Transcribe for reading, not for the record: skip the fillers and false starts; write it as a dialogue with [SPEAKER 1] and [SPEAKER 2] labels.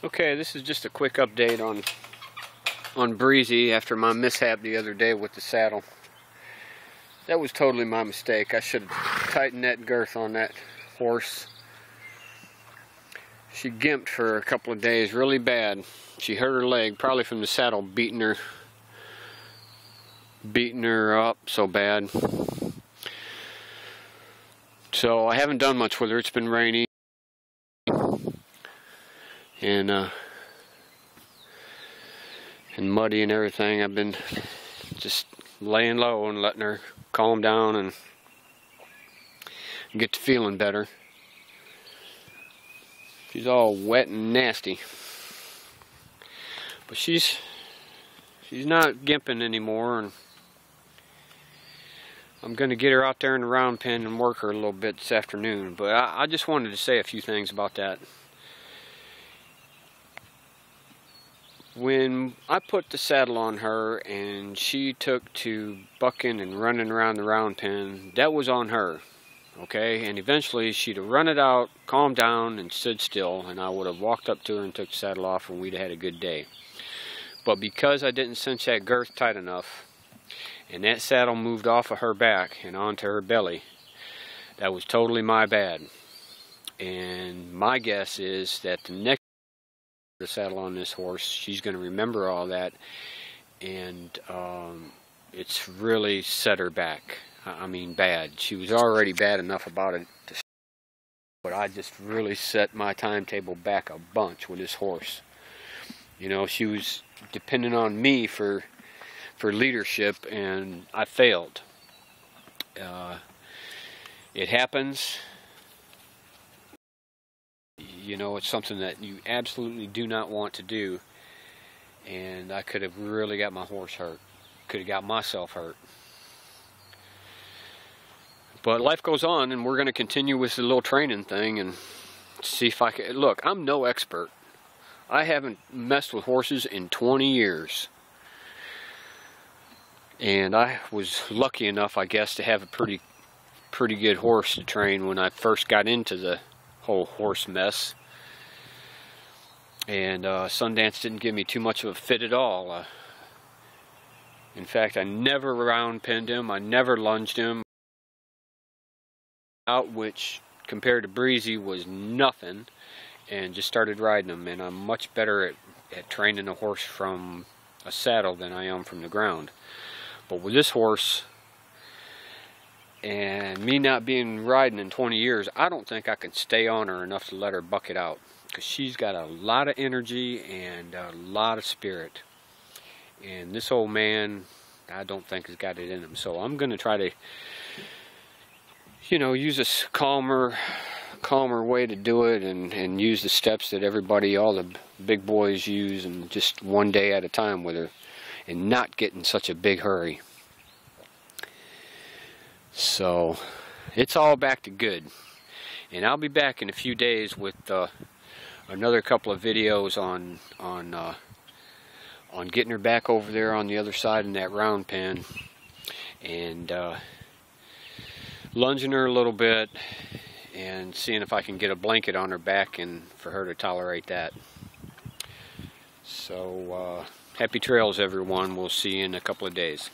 [SPEAKER 1] Okay, this is just a quick update on Breezy after my mishap the other day with the saddle. That was totally my mistake. I should have tightened that girth on that horse. She gimped for a couple of days really bad. She hurt her leg, probably from the saddle beating her up so bad. So I haven't done much with her. It's been rainy and muddy and everything. I've been just laying low and letting her calm down and get to feeling better. She's all wet and nasty, but she's not gimping anymore, and I'm going to get her out there in the round pen and work her a little bit this afternoon. But I just wanted to say a few things about that. When I put the saddle on her and she took to bucking and running around the round pen, that was on her, okay? And eventually she'd have run it out, calmed down, and stood still, and I would have walked up to her and took the saddle off, and we'd have had a good day. But because I didn't cinch that girth tight enough, and that saddle moved off of her back and onto her belly, that was totally my bad. And my guess is that the next the saddle on this horse, she's going to remember all that, and it's really set her back. I mean, bad. She was already bad enough about it, but I just really set my timetable back a bunch with this horse. You know, she was depending on me for leadership, and I failed. It happens. You know, it's something that you absolutely do not want to do, and I could have really got my horse hurt. Could have got myself hurt. But life goes on, and we're going to continue with the little training thing and see if I can. Look, I'm no expert. I haven't messed with horses in 20 years. And I was lucky enough, I guess, to have a pretty good horse to train when I first got into the whole horse mess. And Sundance didn't give me too much of a fit at all. In fact, I never round pinned him. I never lunged him out, which compared to Breezy was nothing, and just started riding him. And I'm much better at training a horse from a saddle than I am from the ground. But with this horse, and me not being riding in 20 years, I don't think I can stay on her enough to let her buck it out, because she's got a lot of energy and a lot of spirit, and this old man, I don't think has got it in him. So I'm going to try to, you know, use a calmer way to do it, and use the steps that everybody, all the big boys use, and just one day at a time with her, and not get in such a big hurry. So it's all back to good, and I'll be back in a few days with another couple of videos on getting her back over there on the other side in that round pen, and lunging her a little bit and seeing if I can get a blanket on her back and for her to tolerate that. So happy trails, everyone. We'll see you in a couple of days.